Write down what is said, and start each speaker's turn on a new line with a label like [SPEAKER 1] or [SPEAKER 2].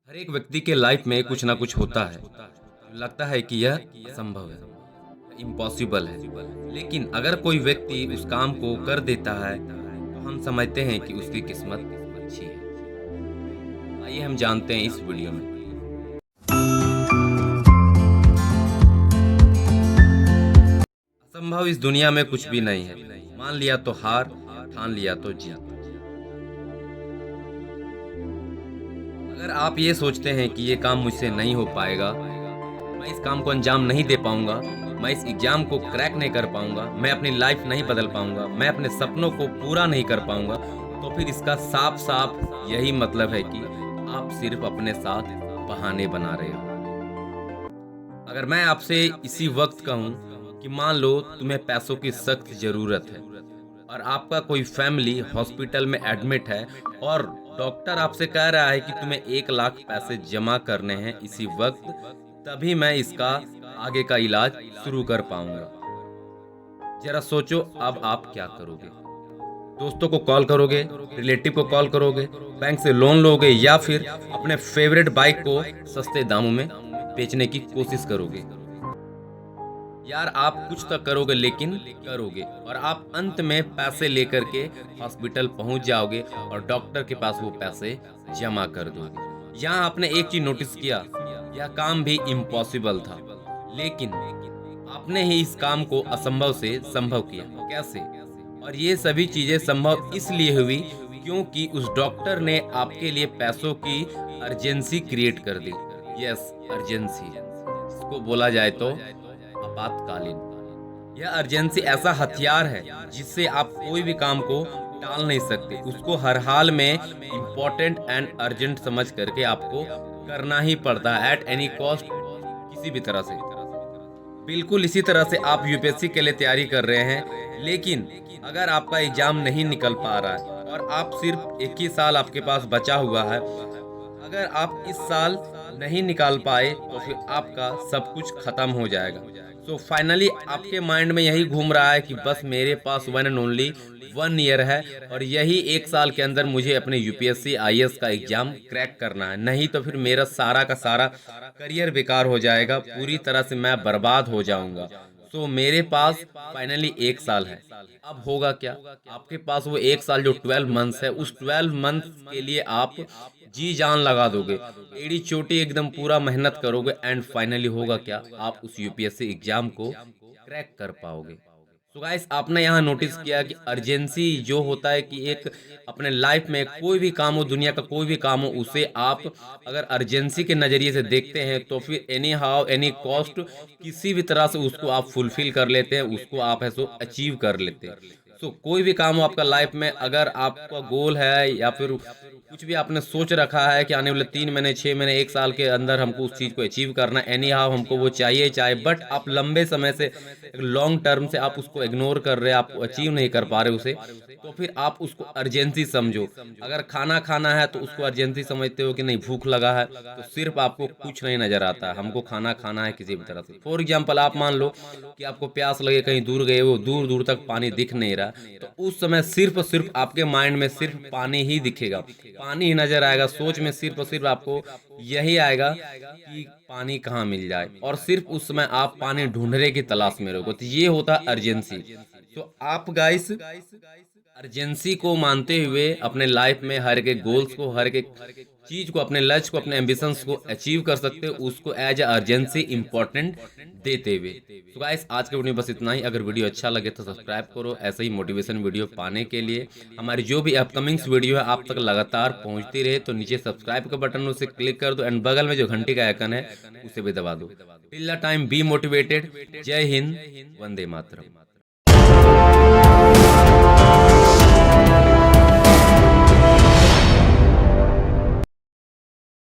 [SPEAKER 1] हर एक व्यक्ति के लाइफ में कुछ ना कुछ होता है। लगता है कि यह असंभव है, इम्पॉसिबल है। लेकिन अगर कोई व्यक्ति उस काम को कर देता है तो हम समझते हैं कि उसकी किस्मत अच्छी है। आइए हम जानते हैं इस वीडियो में। असंभव इस दुनिया में कुछ भी नहीं है। मान लिया तो हार, ठान लिया तो जीत। अगर आप ये सोचते हैं कि ये काम मुझसे नहीं हो पाएगा, मैं इस काम को अंजाम नहीं दे पाऊंगा, मैं इस एग्जाम को क्रैक नहीं कर पाऊंगा, मैं अपनी लाइफ नहीं बदल पाऊंगा, मैं अपने सपनों को पूरा नहीं कर पाऊंगा, तो फिर इसका साफ साफ यही मतलब है कि आप सिर्फ अपने साथ बहाने बना रहे हो। अगर मैं आपसे इसी वक्त कहूँ कि मान लो तुम्हें पैसों की सख्त ज़रूरत है और आपका कोई फैमिली हॉस्पिटल में एडमिट है और डॉक्टर आपसे कह रहा है कि तुम्हें 1 लाख पैसे जमा करने हैं इसी वक्त, तभी मैं इसका आगे का इलाज शुरू कर पाऊंगा। जरा सोचो, अब आप क्या करोगे? दोस्तों को कॉल करोगे, रिलेटिव को कॉल करोगे, बैंक से लोन लोगे या फिर अपने फेवरेट बाइक को सस्ते दामों में बेचने की कोशिश करोगे? यार आप कुछ तो करोगे, लेकिन करोगे और आप अंत में पैसे लेकर के हॉस्पिटल पहुंच जाओगे और डॉक्टर के पास वो पैसे जमा कर दोगे। यहाँ आपने एक चीज नोटिस किया, यह काम भी इम्पॉसिबल था, लेकिन आपने ही इस काम को असंभव से संभव किया। कैसे? और ये सभी चीजें संभव इसलिए हुई क्योंकि उस डॉक्टर ने आपके लिए पैसों की अर्जेंसी क्रिएट कर दी। यस, अर्जेंसी, इसको बोला जाए तो आपातकालीन। यह अर्जेंसी ऐसा हथियार है जिससे आप कोई भी काम को टाल नहीं सकते, उसको हर हाल में इम्पोर्टेंट एंड अर्जेंट समझ करके आपको करना ही पड़ता है, एट एनी कॉस्ट, किसी भी तरह से। बिल्कुल इसी तरह से आप यूपीएससी के लिए तैयारी कर रहे हैं, लेकिन अगर आपका एग्जाम नहीं निकल पा रहा है और आप सिर्फ 1 ही साल आपके पास बचा हुआ है, अगर आप इस साल नहीं निकाल पाए तो फिर आपका सब कुछ खत्म हो जाएगा। तो फाइनली आपके माइंड में यही घूम रहा है कि बस मेरे पास 1 एंड ओनली 1 ईयर है और यही 1 साल के अंदर मुझे अपने यूपीएससी आईएएस का एग्जाम क्रैक करना है, नहीं तो फिर मेरा सारा का सारा करियर बेकार हो जाएगा, पूरी तरह से मैं बर्बाद हो जाऊंगा। तो मेरे पास फाइनली 1 साल है। अब होगा क्या? आपके पास वो 1 साल जो 12 मंथ्स है, उस 12 मंथ्स के लिए आप जी जान लगा दोगे, एड़ी चोटी एकदम पूरा मेहनत करोगे एंड फाइनली होगा क्या? आप उस यूपीएससी एग्जाम को क्रैक कर पाओगे। सो गाइस, आपने यहाँ नोटिस किया कि अर्जेंसी जो होता है कि एक अपने लाइफ में कोई भी काम हो, दुनिया का कोई भी काम हो, उसे आप अगर अर्जेंसी के नज़रिए से देखते हैं तो फिर एनी हाउ एनी कॉस्ट किसी भी तरह से उसको आप फुलफिल कर लेते हैं, उसको आप है सो अचीव कर लेते हैं। सो कोई भी काम हो आपका लाइफ में, अगर आपका गोल है या फिर कुछ भी आपने सोच रखा है कि आने वाले 3 महीने, 6 महीने, 1 साल के अंदर हमको उस चीज़ को अचीव करना, एनी हाउ हमको वो चाहिए, बट आप लंबे समय से, लॉन्ग टर्म से आप उसको इग्नोर कर रहे हैं, आप अचीव नहीं कर पा रहे उसे, तो फिर आप उसको अर्जेंसी समझो। अगर खाना खाना है तो उसको अर्जेंसी समझते हो कि नहीं, भूख लगा है, तो सिर्फ आपको कुछ नहीं नजर आता है, हमको खाना खाना है किसी भी तरह से। फॉर एग्जाम्पल आप मान लो कि आपको प्यास लगे, कहीं दूर गए, वो दूर दूर तक पानी दिख नहीं रहा, तो उस समय सिर्फ और सिर्फ आपके माइंड में सिर्फ पानी ही दिखेगा, पानी ही नजर आएगा, सोच में सिर्फ और सिर्फ आपको यही आएगा कि पानी कहाँ मिल जाए, और सिर्फ उस समय आप पानी ढूंढने की तलाश में रहोगे। तो ये होता है अर्जेंसी। तो आप गाइस अर्जेंसी को मानते हुए अपने लाइफ में हर एक गोल्स को, हर एक चीज को, अपने लक्ष्य को, अपने एम्बिशंस को अचीव कर सकते हो, उसको एज ए अर्जेंसी इंपॉर्टेंट देते हुए। तो गाइस, आज के वीडियो में बस इतना ही। अगर वीडियो अच्छा लगे तो सब्सक्राइब करो ऐसे ही मोटिवेशन वीडियो पाने के लिए। हमारी जो भी अपकमिंग्स वीडियो है आप तक लगातार पहुंचती रहे तो नीचे सब्सक्राइब का बटन उसे क्लिक कर दो एंड बगल में जो घंटी का आइकन है उसे भी दबा दो। Till the time, be motivated. जय हिंद, वंदे मातरम।